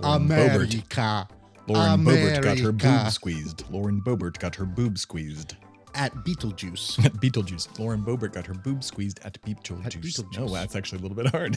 America. Lauren Boebert got her America. boob squeezed. Lauren Boebert got her boob squeezed. At Beetlejuice. At Beetlejuice. Lauren Boebert got her boob squeezed at Beetlejuice. At Beetlejuice. No, that's actually a little bit hard.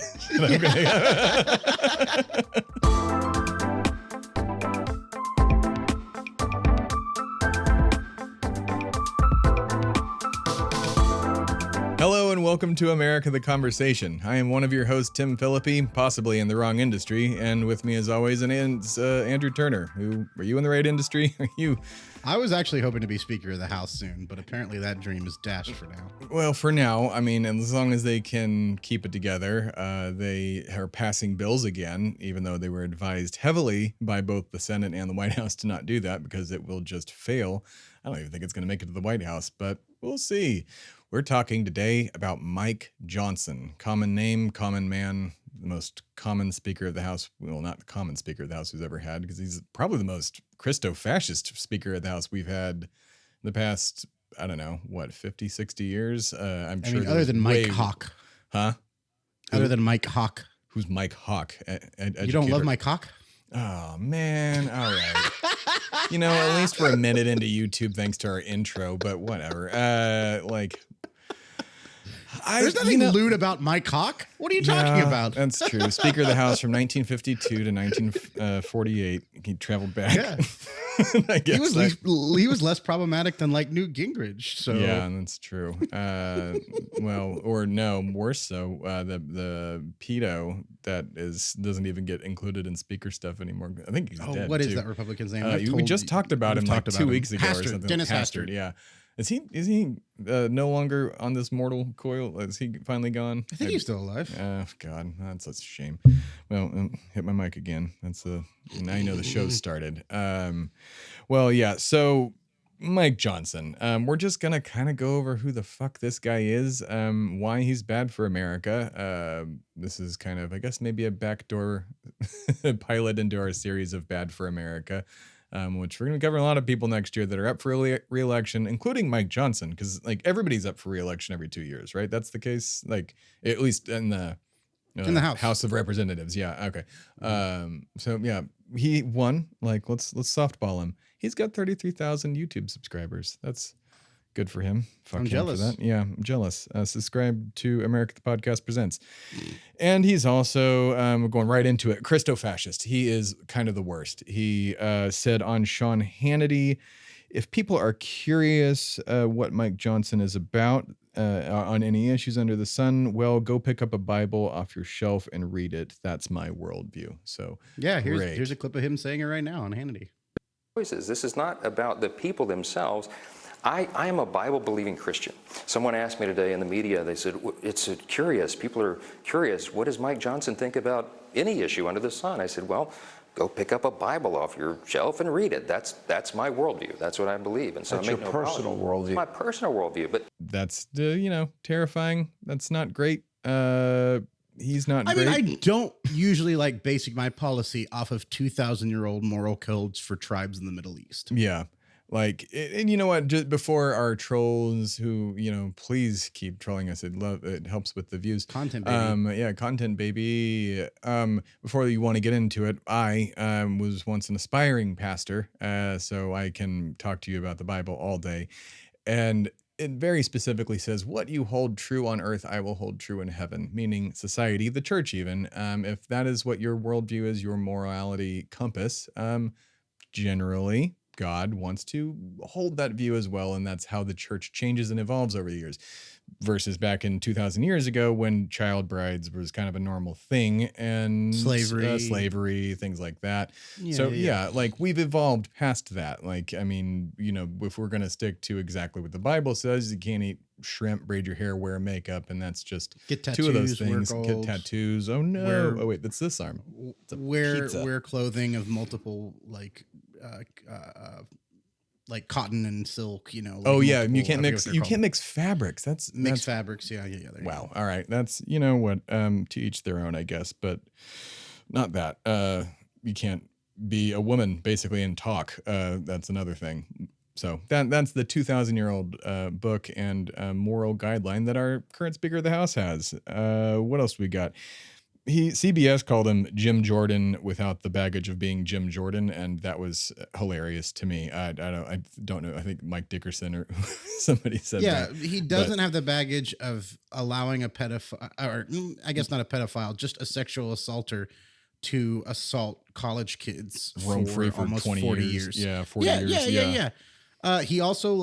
Hello and welcome to America the Conversation. I am one of your hosts, Tim Phillippe, possibly in the wrong industry, and with me as always is Andrew Turner. Are you in the right industry? Are you? I was actually hoping to be Speaker of the House soon, but apparently that dream is dashed for now. Well, for now, I mean, as long as they can keep it together, they are passing bills again, even though they were advised heavily by both the Senate and the White House to not do that because it will just fail. I don't even think it's going to make it to the White House, but we'll see. We're talking today about Mike Johnson, common name, common man, the most common Speaker of the House. Well, not the common Speaker of the House who's ever had, because he's probably the most christo-fascist Speaker of the House we've had in the past, I don't know, what, 50, 60 years? I mean, other than Mike Hawk. Huh? Other than Mike Hawk. Who's Mike Hawk? You don't love Mike Hawk? Oh, man. All right. You know, at least we're a minute into YouTube thanks to our intro, but whatever. There's nothing lewd about Mike Hawk. What are you talking about? That's true. Speaker of the House from 1952 to 1948. He traveled back. Yeah. I guess he was less problematic than like Newt Gingrich. So yeah, that's true. Worse so. The pedo that doesn't even get incled in Speaker stuff anymore. I think he's dead. What too. is that Republican's name? We just talked about him like 2 weeks ago or something. Dennis Hastert. Yeah. Is he no longer on this mortal coil? Is he finally gone? I think he's still alive. Oh, God, that's a shame. Well, hit my mic again. Now you know the show started. So Mike Johnson. We're just going to kind of go over who the fuck this guy is, why he's bad for America. This is kind of, I guess, maybe a backdoor pilot into our series of Bad for America. Which we're going to cover a lot of people next year that are up for re-election, including Mike Johnson, because like everybody's up for re-election every 2 years, right? That's the case, like at least in the House of Representatives. Yeah, okay. So yeah, he won. Like let's softball him. He's got 33,000 YouTube subscribers. That's good for him. I'm jealous. For that. Yeah, I'm jealous. Subscribe to America the Podcast Presents. And he's also, going right into it, christo-fascist. He is kind of the worst. He said on Sean Hannity, if people are curious what Mike Johnson is about on any issues under the sun, well, go pick up a Bible off your shelf and read it. That's my worldview. So yeah, here's a clip of him saying it right now on Hannity. This is not about the people themselves. I am a Bible-believing Christian. Someone asked me today in the media, they said, it's curious, people are curious, what does Mike Johnson think about any issue under the sun? I said, well, go pick up a Bible off your shelf and read it. That's my worldview. That's what I believe. And so that's your personal worldview. It's my personal worldview. But that's, terrifying. That's not great. He's not great. I mean, I don't usually like basing my policy off of 2,000-year-old moral codes for tribes in the Middle East. Yeah. Like, and you know what, just before our trolls who, please keep trolling us. It helps with the views. Content baby. Content baby. Before you want to get into it, I was once an aspiring pastor, so I can talk to you about the Bible all day. And it very specifically says, what you hold true on earth, I will hold true in heaven, meaning society, the church even. If that is what your worldview is, your morality compass, generally, God wants to hold that view as well, and that's how the church changes and evolves over the years. Versus back in 2,000 years ago when child brides was kind of a normal thing and slavery, things like that. Like we've evolved past that. Like, I mean, if we're going to stick to exactly what the Bible says, you can't eat shrimp, braid your hair, wear makeup, and that's just get tattoos, two of those things. Get tattoos. Oh no! That's this arm. Wear clothing of multiple like cotton and silk, you can't mix fabrics. That's fabrics. Yeah. Wow. All right. That's, to each their own, I guess, but not that. You can't be a woman basically and talk. That's another thing. So that's the 2,000-year-old book and moral guideline that our current Speaker of the House has. What else we got? CBS called him Jim Jordan without the baggage of being Jim Jordan, and that was hilarious to me. I don't know. I think Mike Dickerson or somebody said that. Yeah, he doesn't have the baggage of allowing a pedophile, or I guess not a pedophile, just a sexual assaulter to assault college kids Roam for free for almost 20 40 years. years. Yeah, 40 years. Yeah. He also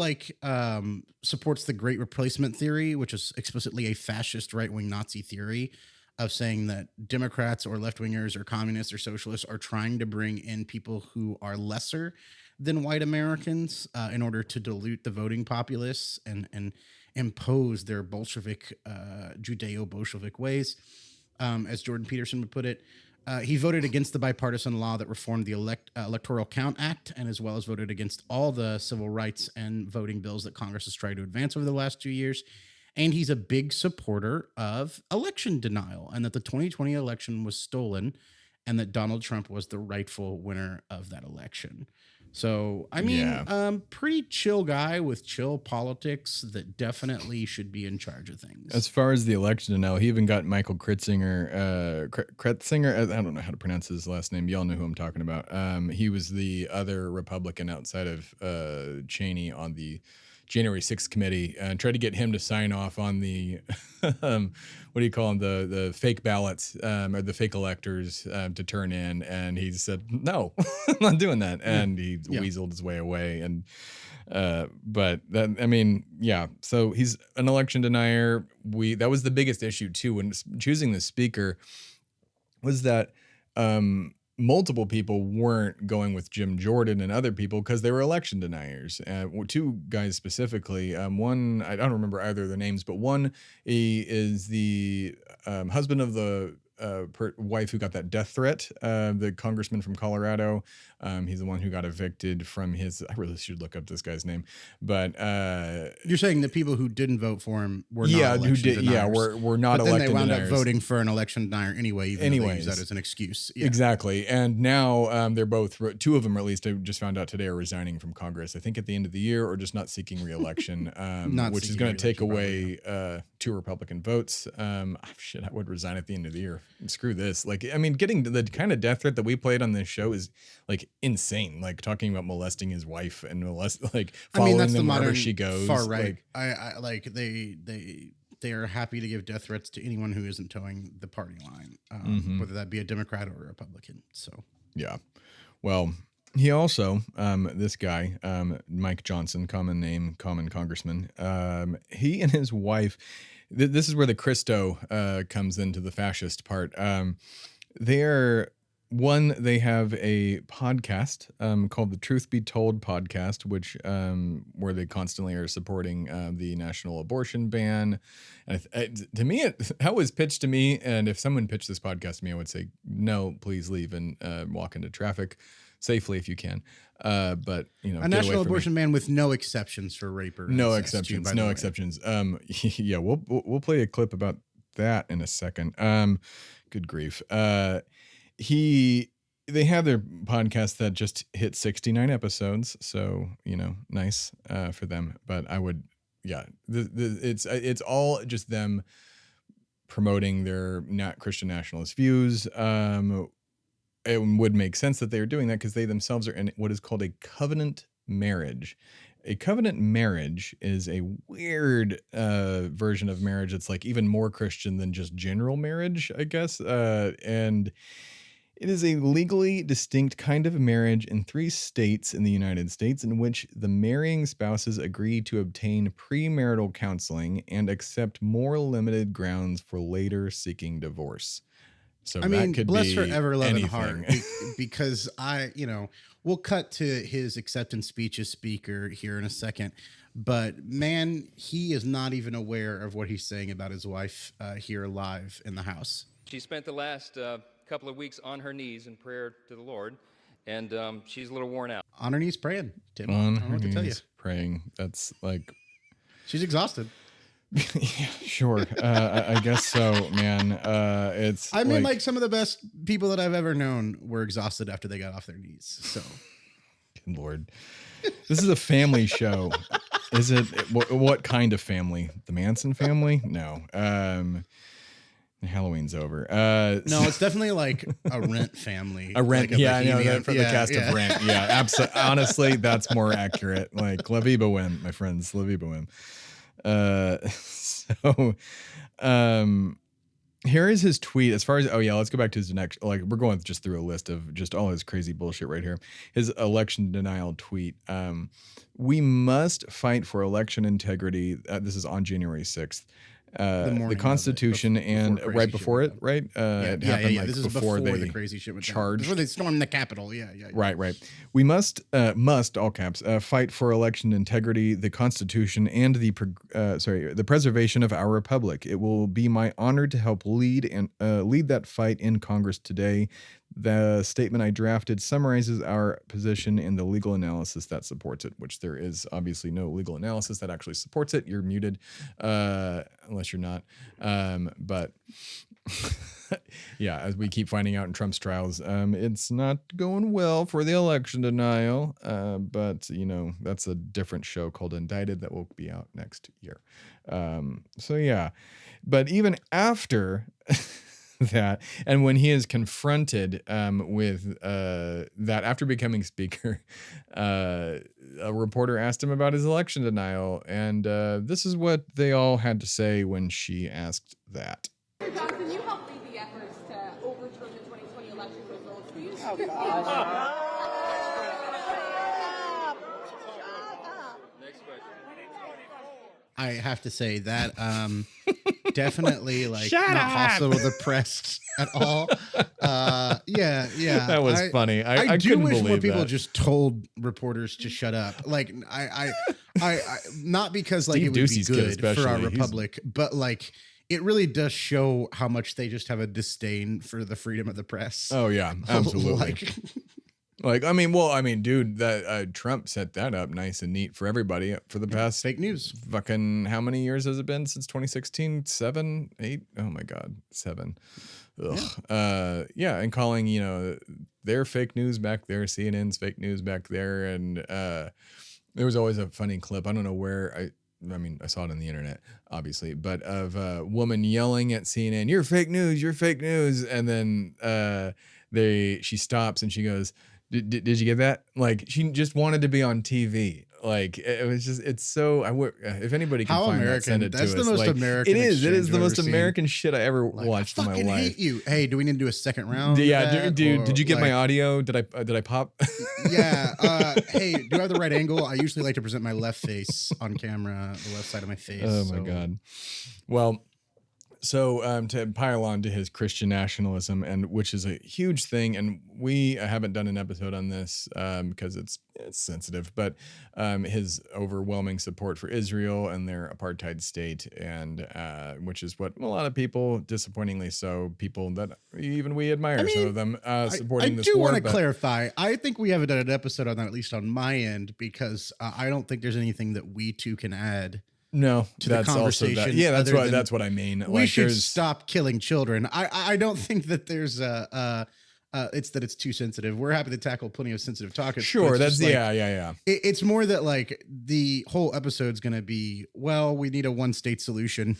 supports the Great Replacement theory, which is explicitly a fascist right-wing Nazi theory of saying that Democrats or left-wingers or communists or socialists are trying to bring in people who are lesser than white Americans in order to dilute the voting populace and impose their Bolshevik, Judeo-Bolshevik ways, as Jordan Peterson would put it. He voted against the bipartisan law that reformed the Electoral Count Act, and as well as voted against all the civil rights and voting bills that Congress has tried to advance over the last 2 years. And he's a big supporter of election denial and that the 2020 election was stolen and that Donald Trump was the rightful winner of that election. So, I mean, pretty chill guy with chill politics that definitely should be in charge of things. As far as the election denial, he even got Michael Kretzinger, I don't know how to pronounce his last name. Y'all know who I'm talking about. He was the other Republican outside of Cheney on the January 6th committee and tried to get him to sign off on the, what do you call them, the fake ballots or the fake electors to turn in. And he said, no, I'm not doing that. And he weaseled his way away. And, but that, I mean, yeah. So he's an election denier. That was the biggest issue too, when choosing the speaker was that, multiple people weren't going with Jim Jordan and other people because they were election deniers. Two guys specifically. One, I don't remember either of their names, but one he is the husband of the wife who got that death threat, the congressman from Colorado. He's the one who got evicted from his, I really should look up this guy's name, but you're saying the people who didn't vote for him were not election deniers. Were not but election then they wound deniers. up voting for an election denier anyway, even though they use that as an excuse. Yeah. Exactly. And now they're both, two of them at least, I just found out today, are resigning from Congress, I think at the end of the year, or just not seeking re-election, which is going to take away 2 Republican votes. Shit, I would resign at the end of the year. Screw this. Like, I mean, getting the kind of death threat that we played on this show is like insane. Like talking about molesting his wife and following them wherever she goes. Far right. Like, I like they are happy to give death threats to anyone who isn't towing the party line, whether that be a Democrat or a Republican. So yeah. Well, he also, this guy, Mike Johnson, common name, common congressman, he and his wife, this is where the Christo comes into the fascist part. They have a podcast called the Truth Be Told podcast, which where they constantly are supporting the national abortion ban. And to me, that was pitched to me. And if someone pitched this podcast to me, I would say, no, please leave and walk into traffic safely if you can. But you know, a national abortion ban with no exceptions for rape or no incest, exceptions, no exceptions. Yeah, we'll play a clip about that in a second. Good grief. They have their podcast that just hit 69 episodes, so you know, nice for them. But I would, yeah, it's all just them promoting their Christian nationalist views. It would make sense that they are doing that because they themselves are in what is called a covenant marriage. A covenant marriage is a weird version of marriage. It's like even more Christian than just general marriage, I guess. And it is a legally distinct kind of marriage in 3 states in the United States in which the marrying spouses agree to obtain premarital counseling and accept more limited grounds for later seeking divorce. So I mean, bless be her ever loving anything. heart, because we'll cut to his acceptance speech as speaker here in a second. But man, he is not even aware of what he's saying about his wife here live in the house. She spent the last couple of weeks on her knees in prayer to the Lord, and she's a little worn out. On her knees praying, Tim. On I don't know what to tell you. Praying. That's like... She's exhausted. Yeah, sure. I guess so, man. I mean, like some of the best people that I've ever known were exhausted after they got off their knees. So, good Lord, this is a family show. Is it? What kind of family? The Manson family? No. Halloween's over. No, it's definitely like a Rent family. A Rent, like a yeah, I know bohemian- that from the cast of Rent. Yeah, absolutely. Honestly, that's more accurate. Like La Vie Boheme, my friends, La Vie Boheme. So, here is his tweet. As far as let's go back to his next. Like we're going just through a list of just all his crazy bullshit right here. His election denial tweet. We must fight for election integrity. This is on January 6th. The Constitution and right before it, right? It happened like This is before they the crazy shit went down. charged. Before they stormed the Capitol. Yeah. Right. We must all caps fight for election integrity, the Constitution, and the preservation of our republic. It will be my honor to help lead that fight in Congress today. The statement I drafted summarizes our position and the legal analysis that supports it, which there is obviously no legal analysis that actually supports it. You're muted, unless you're not. But yeah, as we keep finding out in Trump's trials, it's not going well for the election denial. But, that's a different show called Indicted that will be out next year. So, yeah. But even after that, and when he is confronted with that after becoming speaker, a reporter asked him about his election denial, and this is what they all had to say when she asked that. Mr. Johnson, you helped lead the efforts to overturn the 2020 election results. Will you I have to say that definitely like Shut not up! hostile with the press at all. Yeah. That was funny. I do couldn't wish more believe people that. just told reporters to shut up. Like I not because like Steve it would Ducey's be kid good for our especially, republic, but like it really does show how much they just have a disdain for the freedom of the press. Oh yeah, absolutely. Dude, that Trump set that up nice and neat for everybody for the past fake news. Fucking how many years has it been since 2016? 7, 8? Oh my God, 7. Ugh. And calling their fake news back there, CNN's fake news back there, and there was always a funny clip. I don't know where I saw it on the internet, obviously, but of a woman yelling at CNN, "You're fake news, you're fake news," and then she stops and she goes, Did you get that? Like she just wanted to be on TV. Like it was just, it's so. If anybody can find that, send it to us. That's the most American. It is. It is the I've most ever American shit I ever watched in my fucking life. hate you. Hey, do we need to do a second round? Yeah, dude. Did you get my audio? Did I pop? Yeah. Hey, do I have the right angle? I usually like to present my left face on camera, the left side of my face. Oh my God. Well. So to pile on to his Christian nationalism, and which is a huge thing, and we haven't done an episode on this because it's sensitive, but his overwhelming support for Israel and their apartheid state, and which is what a lot of people, disappointingly so, people that even we admire, some of them supporting this war. I do want to clarify. I think we haven't done an episode on that, at least on my end, because I don't think there's anything that we two can add. No, to the conversation. That's what I mean. We should stop killing children. I don't think that there's it's too sensitive. We're happy to tackle plenty of sensitive topics. Sure, that's yeah. It's more that like the whole episode's going to be, well, we need a one-state solution,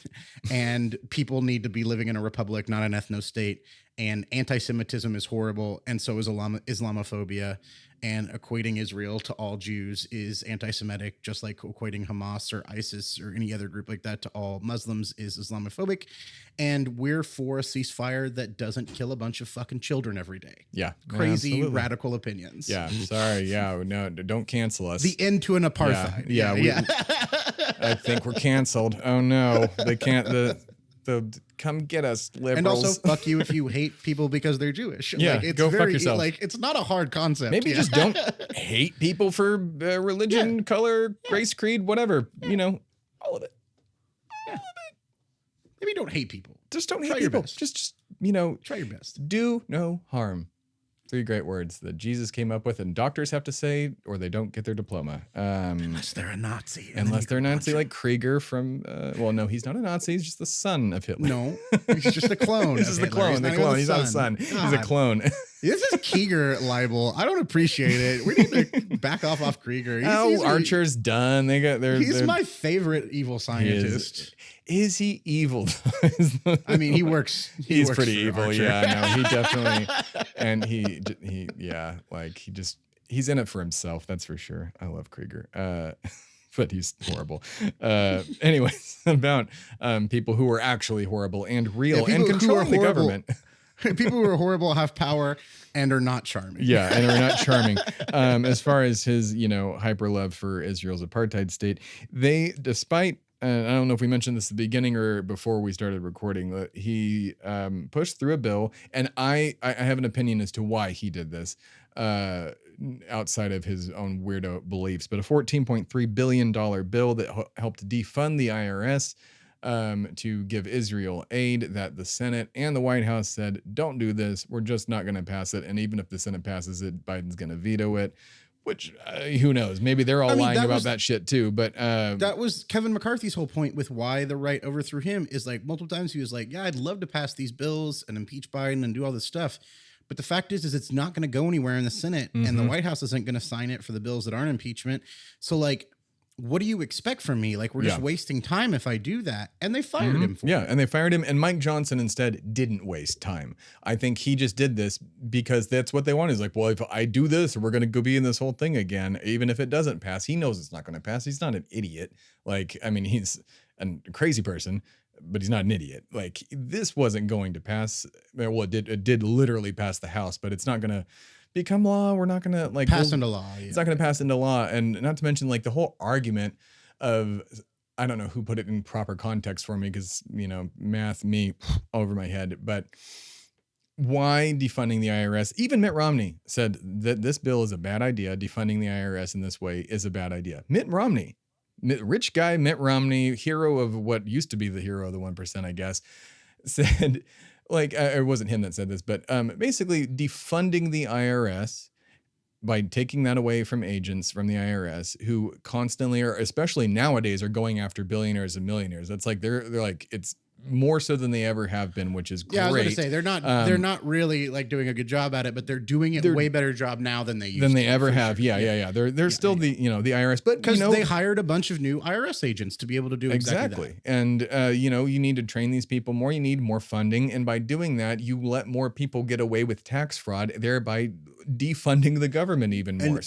and people need to be living in a republic, not an ethno state. And anti-Semitism is horrible, and so is Islamophobia. And equating Israel to all Jews is anti-Semitic, just like equating Hamas or ISIS or any other group like that to all Muslims is Islamophobic. And we're for a ceasefire that doesn't kill a bunch of fucking children every day. Yeah. Crazy, radical opinions. Yeah. Sorry. Yeah. No, don't cancel us. The end to an apartheid. Yeah. I think we're canceled. Oh no, they can't. The come get us, liberals. And also, fuck you if you hate people because they're Jewish. Yeah, like, it's go fuck yourself. Like, it's not a hard concept. Maybe just don't hate people for religion, color, race, creed, whatever. All of it. All of it. Maybe don't hate people. Just don't Try hate your people. best. Just try your best. Do no harm. 3 great words that Jesus came up with, and doctors have to say, or they don't get their diploma. Unless they're a Nazi. Unless they're a Nazi, like Krieger from. Well, no, he's not a Nazi. He's just the son of Hitler. No, he's just a clone. He's just the clone. The clone. He's not a son. He's a clone. This is Krieger libel. I don't appreciate it. We need to back off Krieger. Archer's done. They got their. He's my favorite evil scientist. Is he evil? I mean, he works. He's works pretty for evil. Archer. Yeah, no, he definitely. And he's in it for himself. That's for sure. I love Krieger. But he's horrible. Anyways, about people who are actually horrible and real and controlling the government. People who are horrible, have power, and are not charming. Yeah, and are not charming. As far as his, hyper love for Israel's apartheid state, they, despite, I don't know if we mentioned this at the beginning or before we started recording, he pushed through a bill, and I have an opinion as to why he did this, outside of his own weirdo beliefs, but a $14.3 billion bill that helped defund the IRS, to give Israel aid, that the Senate and the White House said, don't do this. We're just not going to pass it. And even if the Senate passes it, Biden's going to veto it, which who knows? Maybe they're all lying about that shit too. But that was Kevin McCarthy's whole point with why the right overthrew him, is like multiple times he was like, yeah, I'd love to pass these bills and impeach Biden and do all this stuff. But the fact is it's not going to go anywhere in the Senate, and the White House isn't going to sign it for the bills that aren't impeachment. So like, what do you expect from me? Like, we're just wasting time if I do that. And they fired him for it. Yeah, and they fired him. And Mike Johnson instead didn't waste time. I think he just did this because that's what they want. He's like, well, if I do this, we're going to go be in this whole thing again. Even if it doesn't pass, he knows it's not going to pass. He's not an idiot. Like, I mean, he's a crazy person, but he's not an idiot. Like, this wasn't going to pass. Well, it did literally pass the House, but it's not going to become law. We're not going to pass into law. Yeah. It's not going to pass into law. And not to mention like the whole argument of, I don't know who put it in proper context for me, because, math me over my head, but why defunding the IRS? Even Mitt Romney said that this bill is a bad idea. Defunding the IRS in this way is a bad idea. Mitt Romney, rich guy, Mitt Romney, hero of what used to be the hero of the 1%, I guess, said, like, it wasn't him that said this, but basically defunding the IRS by taking that away from agents from the IRS who constantly are, especially nowadays, are going after billionaires and millionaires. That's like, they're like, it's more so than they ever have been, which is great. Yeah, I was going to say they're not really like doing a good job at it, but they're doing it way better job now than they used to. Than they ever have. Sure. Yeah. They're still the the IRS, but because they hired a bunch of new IRS agents to be able to do exactly that. And you need to train these people more. You need more funding, and by doing that, you let more people get away with tax fraud, thereby defunding the government even more.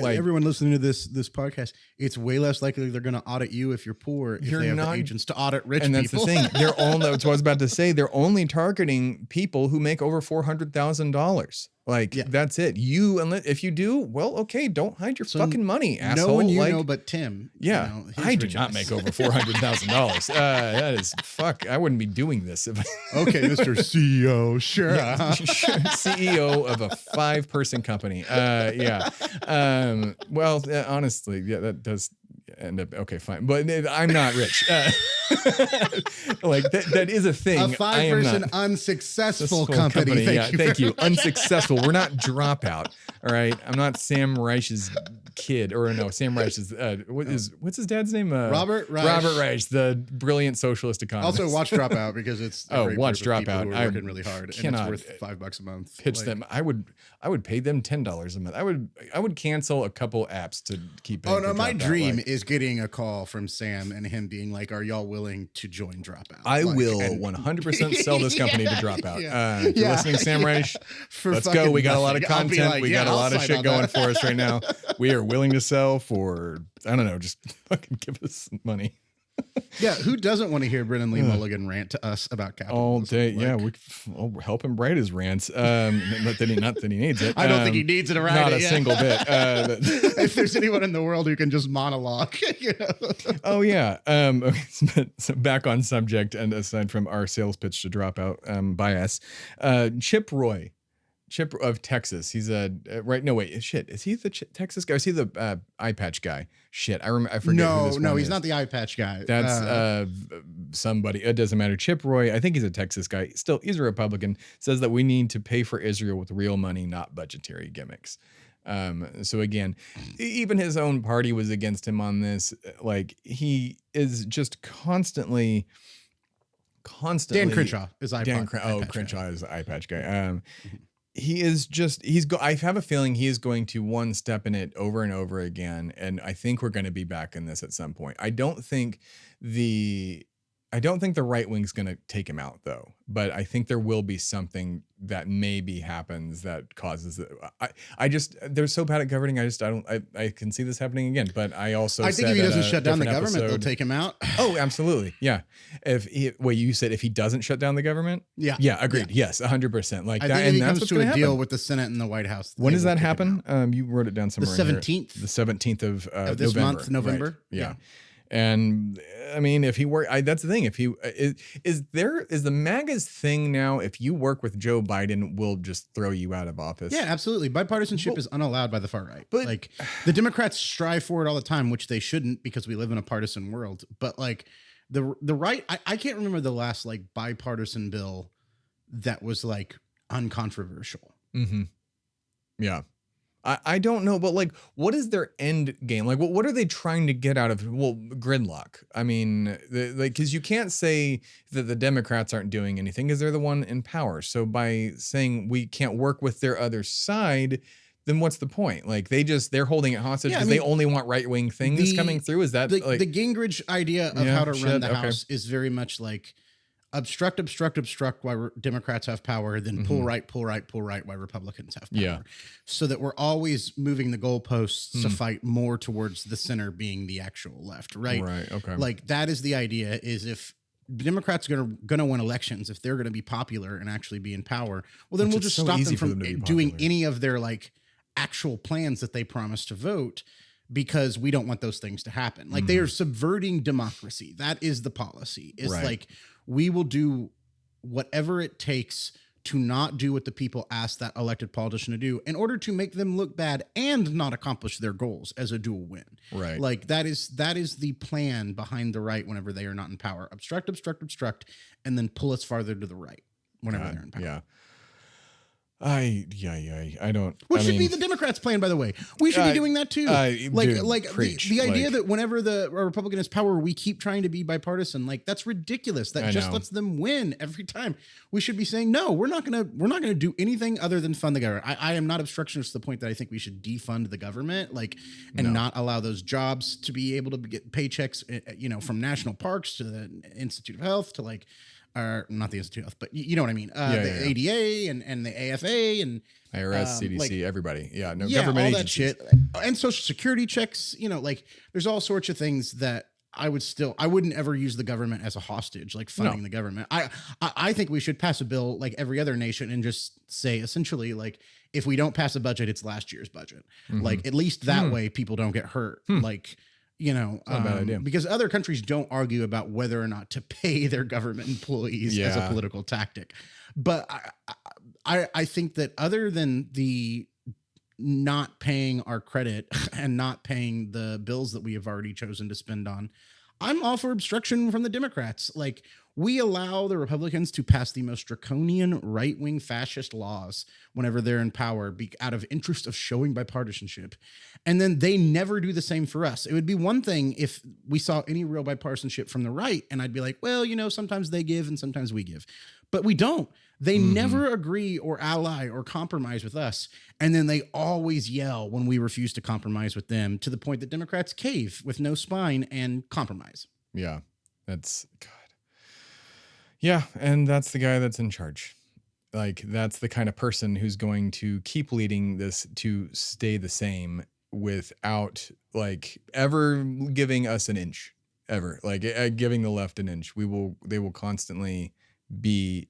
Everyone listening to this podcast, it's way less likely they're going to audit you if you're poor if they have the agents to audit rich people. And that's the thing. That's what I was about to say. They're only targeting people who make over $400,000. Like, that's it. If you do, well, okay, don't hide your fucking money, asshole. No one know but Tim. Yeah, I do not make over $400,000. That is, I wouldn't be doing this. Okay, Mr. CEO, sure. Yeah, sure. CEO of a 5-person company. Honestly, that does end up okay, fine, but I'm not rich. Like that is a thing. A 5-person unsuccessful company. Thank you. Unsuccessful. We're not Dropout. All right. I'm not Sam Reich's kid, or no, Sam Reich's. What's his dad's name? Robert Reich. Robert Reich, the brilliant socialist economist. Also, watch Dropout because it's watch Dropout. Who are working really hard, and it's worth $5 a month. Pitch them. I would pay them $10 a month. I would cancel a couple apps to keep. Oh no, my dream is getting a call from Sam and him being like, "Are y'all willing to join Dropout?" I will 100% sell this company to Dropout. If you're listening, Sam Reich, let's go. We got a lot of content. We got a lot of shit going for us right now. We are willing to sell for, I don't know, just fucking give us some money. Yeah, who doesn't want to hear Brennan Lee Mulligan rant to us about capitalism? All day, we'll help him write his rants. Not that he needs it. I don't think he needs it to write it. Not a single bit. If there's anyone in the world who can just monologue, Oh yeah. So back on subject, and aside from our sales pitch to Dropout by us, Chip Roy, Chip of Texas. He's a right. No, wait. Shit. Is he the Texas guy? Is he the eye patch guy? Shit. I forget who this one No, he's is. not the eye patch guy. That's somebody. It doesn't matter. Chip Roy. I think he's a Texas guy. Still, he's a Republican. Says that we need to pay for Israel with real money, not budgetary gimmicks. So again, even his own party was against him on this. Like he is just constantly. Dan Crenshaw is eye patch. Crenshaw is the eye patch guy. He is just I have a feeling he is going to one step in it over and over again, and I think we're going to be back in this at some point. I don't think the right wing's going to take him out though, but I think there will be something that maybe happens that causes it. They're so bad at governing. I can see this happening again, but I think if he doesn't shut down the government, they'll take him out. Oh, absolutely. Yeah. You said if he doesn't shut down the government? Yeah. Yeah. Agreed. Yeah. Yes. 100%. Like I that. think And if he that's comes what's to going to a deal happen. with the Senate and the White House. When does that happen? You wrote it down somewhere. The 17th. The 17th of this November. month, November. Right. Yeah. And I mean, if he work, that's the thing. If he is the MAGA's thing now, if you work with Joe Biden, we'll just throw you out of office. Yeah, absolutely. Bipartisanship is unallowed by the far right. But like the Democrats strive for it all the time, which they shouldn't because we live in a partisan world. But like the right, I can't remember the last like bipartisan bill that was like uncontroversial. Mm-hmm. Yeah. I don't know, but like, what is their end game? Like, what are they trying to get out of, gridlock? I mean, because you can't say that the Democrats aren't doing anything because they're the one in power. So by saying we can't work with their other side, then what's the point? Like they're holding it hostage because they only want right-wing things coming through. Is that the Gingrich idea of how to run the House is very much like obstruct while Democrats have power, then pull right while Republicans have power. Yeah. So that we're always moving the goalposts to fight more towards the center being the actual left, right? Right, okay. Like that is the idea, is if Democrats are gonna win elections, if they're gonna be popular and actually be in power, well then we'll just stop them from doing any of their like actual plans that they promised to vote, because we don't want those things to happen. Like they are subverting democracy. That is the policy. It's like, we will do whatever it takes to not do what the people ask that elected politician to do in order to make them look bad and not accomplish their goals as a dual win. Right. Like that is the plan behind the right whenever they are not in power. Obstruct, and then pull us farther to the right whenever they're in power. Yeah. I don't. Which should be the Democrats' plan, by the way. We should be doing that too. The idea that whenever the Republican has power, we keep trying to be bipartisan, like that's ridiculous. That just lets them win every time. We should be saying, no, we're not gonna do anything other than fund the government. I am not obstructionist to the point that I think we should defund the government, not allow those jobs to be able to get paychecks, from national parks to the Institute of Health to or not the Institute of Health, but you know what I mean? The ADA and the AFA and IRS, CDC, everybody. Yeah, no government all agencies. that shit. And Social Security checks, there's all sorts of things that I wouldn't ever use the government as a hostage, like funding the government. I think we should pass a bill like every other nation and just say essentially like, if we don't pass a budget, it's last year's budget. Like at least that way people don't get hurt. Not a bad idea. Because other countries don't argue about whether or not to pay their government employees as a political tactic. But I think that other than the not paying our credit and not paying the bills that we have already chosen to spend on, I'm all for obstruction from the Democrats. Like, we allow the Republicans to pass the most draconian right-wing fascist laws whenever they're in power out of interest of showing bipartisanship. And then they never do the same for us. It would be one thing if we saw any real bipartisanship from the right, and I'd be like, well, sometimes they give and sometimes we give. But we don't. They never agree or ally or compromise with us. And then they always yell when we refuse to compromise with them, to the point that Democrats cave with no spine and compromise. Yeah, that's God. Yeah, and that's the guy that's in charge. Like, that's the kind of person who's going to keep leading this to stay the same without ever giving us an inch, ever giving the left an inch. They will constantly be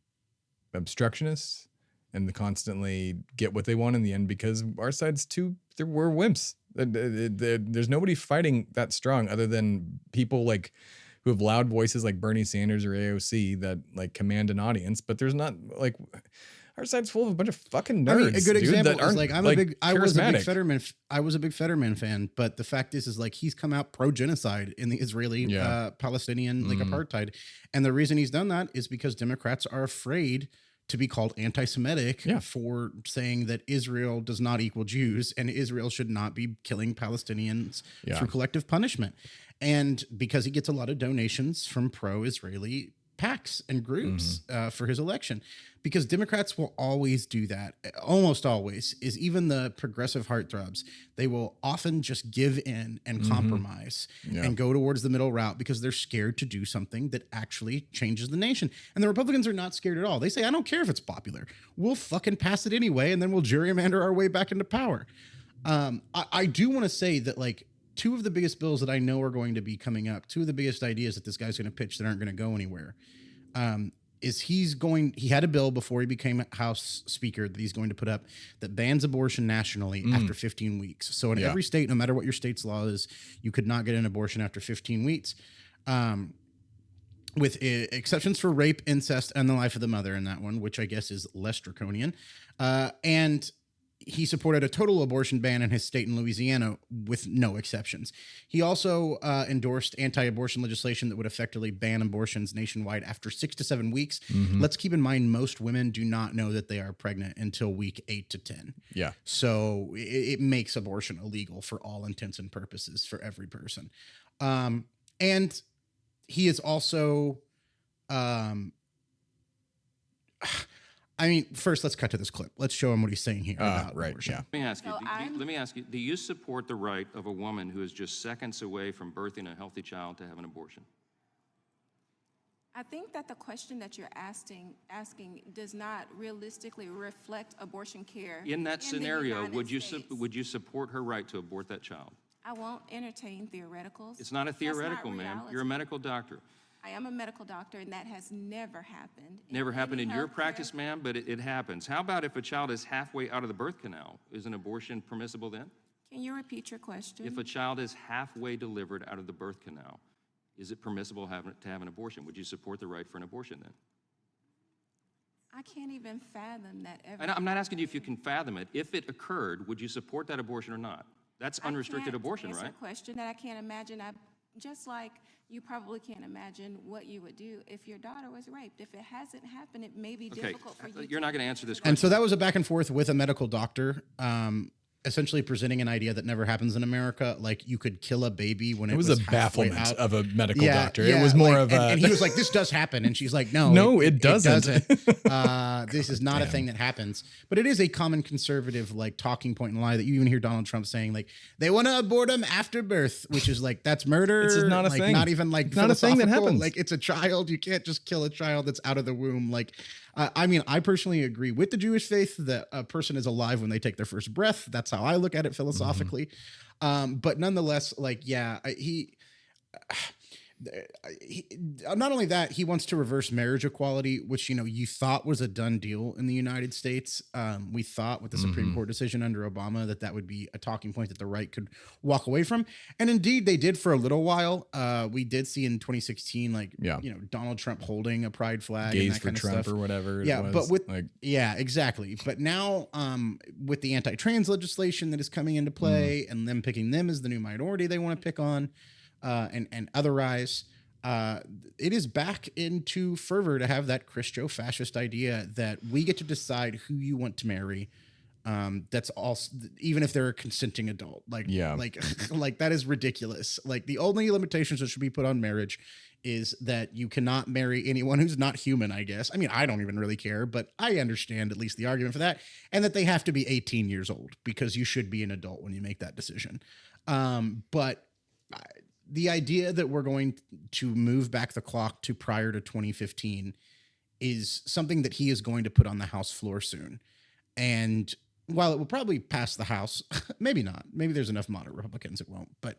obstructionists and constantly get what they want in the end, because our side's we're wimps. There's nobody fighting that strong other than people who have loud voices like Bernie Sanders or AOC that command an audience, but there's not Our side's full of a bunch of fucking nerds. I mean, a good dude, example that is aren't, like I was a big Fetterman fan, but the fact is like he's come out pro genocide in the Israeli Palestinian like apartheid, and the reason he's done that is because Democrats are afraid to be called anti-Semitic for saying that Israel does not equal Jews and Israel should not be killing Palestinians through collective punishment. And because he gets a lot of donations from pro-Israeli PACs and groups for his election, because Democrats will always do that. Almost always is even the progressive heartthrobs. They will often just give in and compromise and go towards the middle route because they're scared to do something that actually changes the nation. And the Republicans are not scared at all. They say, I don't care if it's popular. We'll fucking pass it anyway. And then we'll gerrymander our way back into power. I do want to say that like two of the biggest bills that I know are going to be coming up, two of the biggest ideas that this guy's going to pitch that aren't going to go anywhere, is he had a bill before he became House Speaker that he's going to put up that bans abortion nationally after 15 weeks. So in every state, no matter what your state's law is, you could not get an abortion after 15 weeks, with exceptions for rape, incest, and the life of the mother in that one, which I guess is less draconian. And he supported a total abortion ban in his state in Louisiana with no exceptions. He also endorsed anti-abortion legislation that would effectively ban abortions nationwide after 6 to 7 weeks. Let's keep in mind, most women do not know that they are pregnant until week 8 to 10. Yeah. So it makes abortion illegal for all intents and purposes for every person. And he is also, I mean, first, let's cut to this clip. Let's show him what he's saying here about abortion. Let me ask you, do you support the right of a woman who is just seconds away from birthing a healthy child to have an abortion? I think that the question that you're asking does not realistically reflect abortion care. In that scenario, would you support her right to abort that child? I won't entertain theoreticals. It's not a theoretical, ma'am. You're a medical doctor. I am a medical doctor, and that has never happened. Never happened in your practice, ma'am, but it happens. How about if a child is halfway out of the birth canal? Is an abortion permissible then? Can you repeat your question? If a child is halfway delivered out of the birth canal, is it permissible to have an abortion? Would you support the right for an abortion then? I can't even fathom that ever. And I'm not asking you if you can fathom it. If it occurred, would you support that abortion or not? That's unrestricted abortion, right? That's a question that I can't imagine. Just like you probably can't imagine what you would do if your daughter was raped. If it hasn't happened, it may be difficult for you. You're not going to answer this question. And so that was a back and forth with a medical doctor, essentially presenting an idea that never happens in America. Like you could kill a baby when it was a bafflement of a medical doctor. It was more of a... And he was like, this does happen. And she's like, no, it doesn't. This is not a thing that happens. But it is a common conservative like talking point and lie that you even hear Donald Trump saying like, they want to abort them after birth, which is like, that's murder. This is not a thing. Not even like it's not a thing that happens. Like it's a child. You can't just kill a child that's out of the womb. Like, I mean, I personally agree with the Jewish faith that a person is alive when they take their first breath. That's how I look at it philosophically. But nonetheless, like, he not only that, he wants to reverse marriage equality, which, you know, you thought was a done deal in the United States. We thought with the Supreme Court decision under Obama that would be a talking point that the right could walk away from. And indeed they did for a little while. We did see in 2016, like, you know, Donald Trump holding a pride flag, gays and that for kind Trump of stuff. or whatever. But with, exactly. But now with the anti-trans legislation that is coming into play and them picking them as the new minority they want to pick on, and otherize, it is back into fervor to have that Christo-fascist idea that we get to decide who you want to marry. That's also, even if they're a consenting adult, like that is ridiculous. Like the only limitations that should be put on marriage is that you cannot marry anyone who's not human, I guess. I mean, I don't even really care, but I understand at least the argument for that. And that they have to be 18 years old because you should be an adult when you make that decision. But the idea that we're going to move back the clock to prior to 2015 is something that he is going to put on the House floor soon. And while it will probably pass the House, maybe not. Maybe there's enough moderate Republicans it won't. But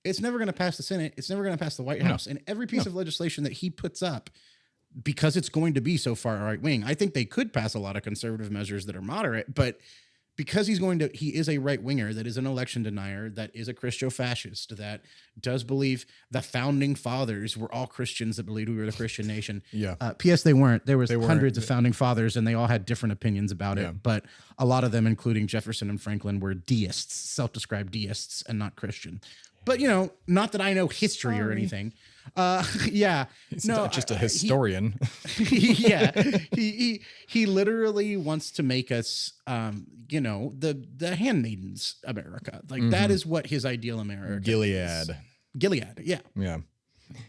it's never going to pass the Senate. It's never going to pass the White House. And every piece of legislation that he puts up, because it's going to be so far right wing, I think they could pass a lot of conservative measures that are moderate, but because he is a right winger, that is an election denier, that is a Christo-fascist, that does believe the founding fathers were all Christians that believed we were the Christian nation. Yeah. P.S. They weren't. There was They weren't. hundreds of founding fathers, and they all had different opinions about Yeah. it. But a lot of them, including Jefferson and Franklin, were deists, self-described deists, and not Christian. But not that I know history or anything. Yeah, He's just a historian. He literally wants to make us, the handmaidens America. Like that is what his ideal America is. Gilead. Yeah. Yeah.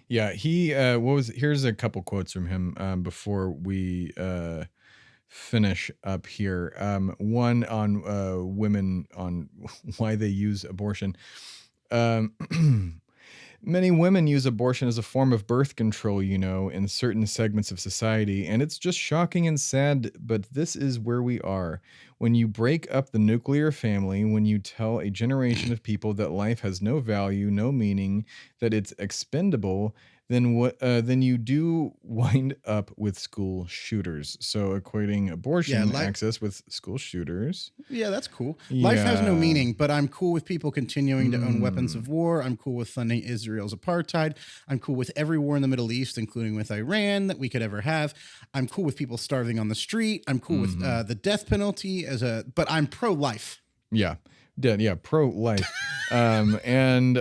Yeah. He, here's a couple quotes from him, before we, finish up here. One on, women, on why they use abortion. Many women use abortion as a form of birth control, in certain segments of society, and it's just shocking and sad, but this is where we are. When you break up the nuclear family, when you tell a generation of people that life has no value, no meaning, that it's expendable, then you do wind up with school shooters. So equating abortion access with school shooters. Yeah, that's cool. Life has no meaning, but I'm cool with people continuing to own weapons of war. I'm cool with funding Israel's apartheid. I'm cool with every war in the Middle East, including with Iran, that we could ever have. I'm cool with people starving on the street. I'm cool with the death penalty but I'm pro-life. Yeah. Yeah, pro-life, and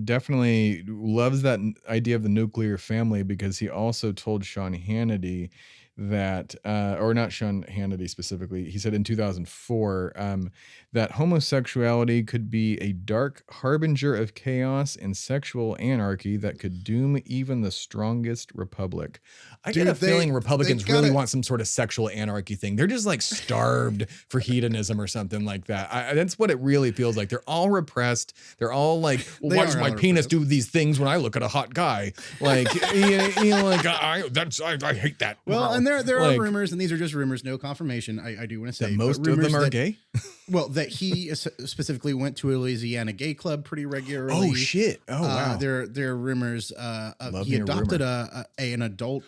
definitely loves that idea of the nuclear family, because he also told Sean Hannity that, or not Sean Hannity specifically, he said in 2004 that homosexuality could be a dark harbinger of chaos and sexual anarchy that could doom even the strongest republic. I get a feeling Republicans really want some sort of sexual anarchy thing. They're just like starved for hedonism or something like that. That's what it really feels like. They're all repressed. They're all like, well, why does my penis do these things when I look at a hot guy? Like, I hate that. Well, and there are rumors, and these are just rumors, no confirmation. I do want to say most of them are gay. Well, that he specifically went to a Louisiana gay club pretty regularly. Oh shit! Oh wow! There are rumors. He adopted an adult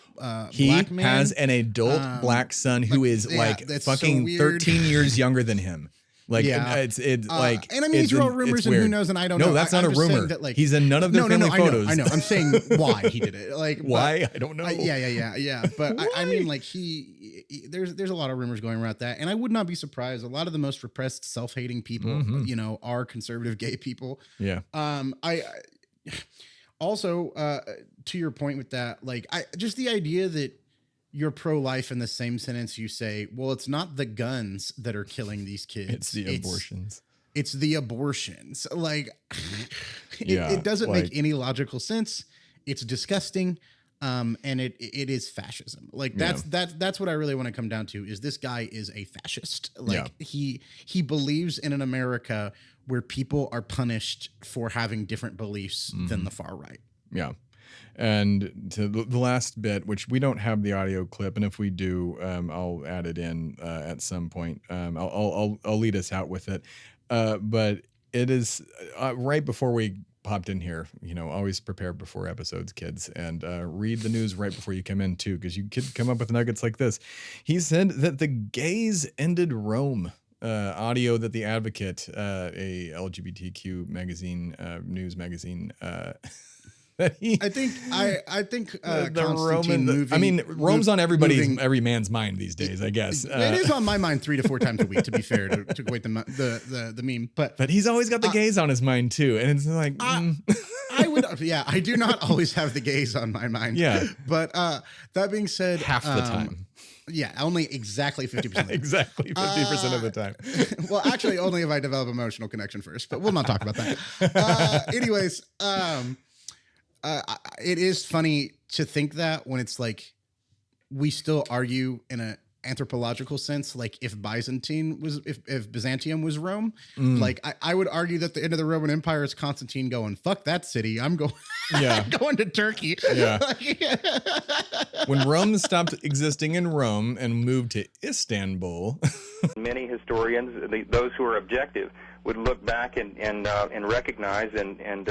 he black man. Has an adult black son who is fucking so 13 years younger than him. Like it's like, and I mean, these are all rumors, and who knows? And I don't know. No, that's not a rumor. That, he's in none of their family photos. I know. I'm saying why he did it. Like why? I don't know. Yeah. But I mean, like there's a lot of rumors going around that, and I would not be surprised. A lot of the most repressed, self-hating people, are conservative gay people. Yeah. I also to your point with that, like just the idea that you're pro-life in the same sentence you say, well, it's not the guns that are killing these kids. It's the abortions. It's the abortions. Like, it doesn't make any logical sense. It's disgusting. And it is fascism. Like that's what I really want to come down to, is this guy is a fascist. Like he believes in an America where people are punished for having different beliefs than the far right. Yeah. And to the last bit, which we don't have the audio clip, and if we do, I'll add it in at some point. I'll lead us out with it. But it is right before we popped in here. Always prepare before episodes, kids, and read the news right before you come in too, because you could come up with nuggets like this. He said that the gays ended Rome. Audio that The Advocate, a LGBTQ magazine, news magazine. I think the Roman. Rome's on every man's mind these days, I guess. It is on my mind 3 to 4 times a week, to be fair, to equate the meme. But he's always got the gays on his mind too, and it's like I do not always have the gays on my mind. Yeah, but that being said, half the time. Yeah, only exactly 50%. Exactly 50% of the time. Well, actually, only if I develop emotional connection first. But we'll not talk about that. Anyways. It is funny to think that when it's like we still argue in an anthropological sense, like if Byzantium was Rome, like I would argue that the end of the Roman Empire is Constantine going, fuck that city, I'm going going to Turkey. Yeah. When Rome stopped existing in Rome and moved to Istanbul. Many historians, those who are objective, would look back and recognize and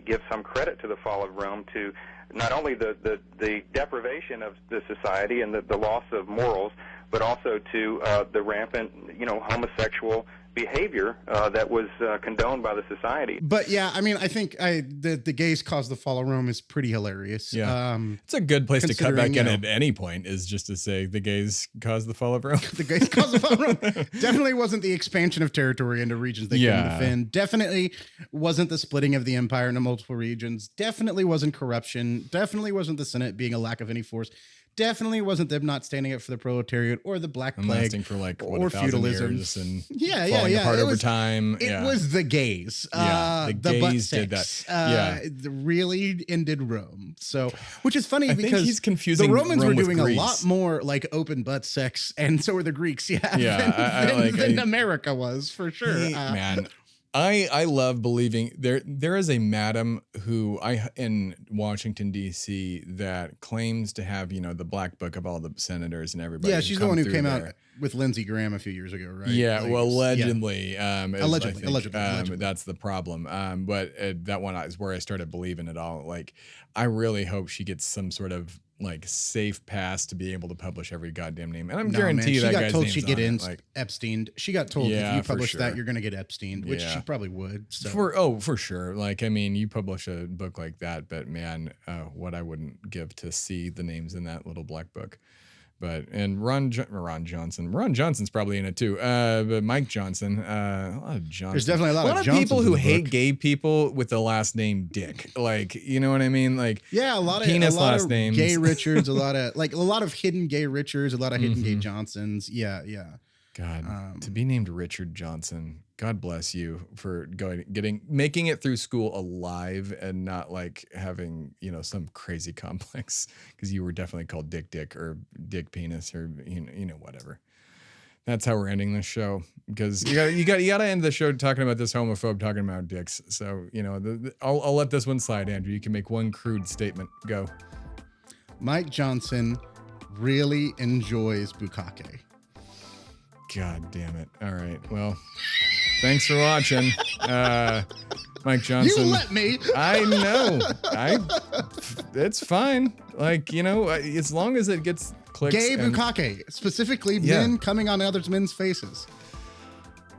give some credit to the fall of Rome, to not only the deprivation of the society and the loss of morals, but also to the rampant, homosexual behavior that was condoned by the society. But yeah, I mean, I think the gays caused the fall of Rome is pretty hilarious. Yeah. It's a good place to cut back in at any point, is just to say the gays caused the fall of Rome. The gays caused the fall of Rome. Definitely wasn't the expansion of territory into regions they couldn't defend. Definitely wasn't the splitting of the empire into multiple regions. Definitely wasn't corruption. Definitely wasn't the Senate being a lack of any force. Definitely wasn't them not standing up for the proletariat or the Black Plague lasting for like or feudalism and falling apart over time. It was the gays. The gays did that. Really ended Rome. So, which is funny because he's confusing the Romans Rome were doing with a lot more like open butt sex, and so were the Greeks. Than America was for sure. Man. I love believing there is a madam who in Washington D.C. that claims to have the black book of all the senators and everybody. Yeah, she's the one who came out with Lindsey Graham a few years ago, right? Yeah, like, well, allegedly. Allegedly. That's the problem. But that one is where I started believing it all. Like, I really hope she gets some sort of like safe pass to be able to publish every goddamn name, and I'm guarantee you that she got guy's told name's she'd get on it. Epsteined. She got told if you publish that, you're going to get Epsteined, which she probably would. So. For sure. Like, I mean, you publish a book like that, but man, what I wouldn't give to see the names in that little black book. And Ron Johnson's probably in it too. But Mike Johnson, a lot of Johnson. There's definitely a lot of people who hate gay people with the last name Dick. Like, you know what I mean? Like, yeah, a lot of names. Gay Richards, a lot of hidden gay Richards, a lot of hidden gay Johnsons. Yeah. God, to be named Richard Johnson, God bless you for making it through school alive and not like having, some crazy complex, because you were definitely called Dick or Dick Penis or, whatever. That's how we're ending this show, because you got to end the show talking about this homophobe talking about dicks. So, I'll let this one slide, Andrew. You can make one crude statement. Go. Mike Johnson really enjoys bukkake. God damn it. All right. Well, thanks for watching. Mike Johnson. You let me. I know. It's fine. Like, as long as it gets clicks. Gay bukkake. Specifically men coming on other men's faces.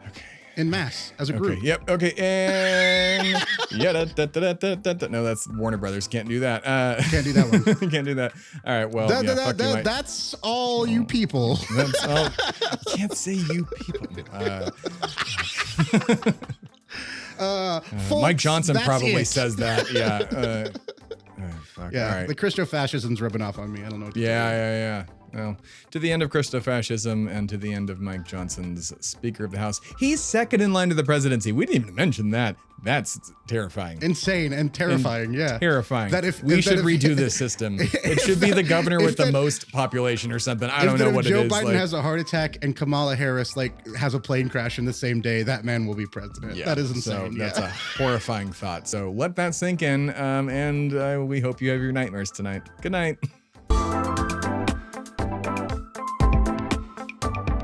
Okay. In mass, as a group. Okay. Yep. Okay. And no, that's Warner Brothers. Can't do that. Can't do that one. Can't do that. All right. Well, that's all you people. That's all. You can't say you people. Folks, Mike Johnson probably says that. Yeah. Fuck. Yeah. All right. The Christo-fascism's rubbing off on me. I don't know what to do. Yeah. Well, to the end of Christo-fascism and to the end of Mike Johnson's Speaker of the House. He's second in line to the presidency. We didn't even mention that. That's terrifying. Insane and terrifying, Terrifying. We should redo this system. It should be the governor with the most population or something. I don't know what it is. If Joe Biden has a heart attack and Kamala Harris has a plane crash in the same day, that man will be president. Yeah, that is insane. So that's a horrifying thought. So let that sink in, and we hope you have your nightmares tonight. Good night.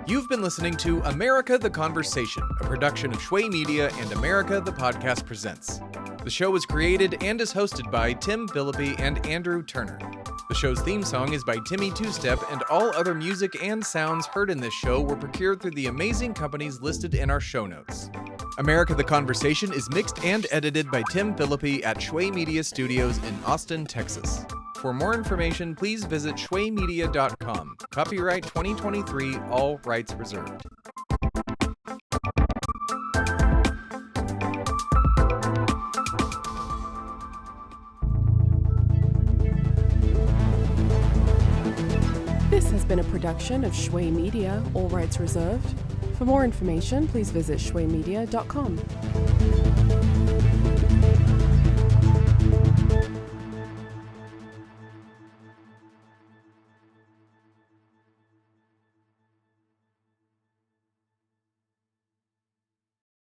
You've been listening to America the Conversation, a production of Shway Media and America the Podcast Presents. The show was created and is hosted by Tim Phillippe and Andrew Turner. The show's theme song is by Timmy Two Step, and all other music and sounds heard in this show were procured through the amazing companies listed in our show notes. America the Conversation is mixed and edited by Tim Phillippe at Shway Media Studios in Austin, Texas. For more information, please visit shwaymedia.com. Copyright 2023, all rights reserved. This has been a production of Shway Media, all rights reserved. For more information, please visit shwaymedia.com.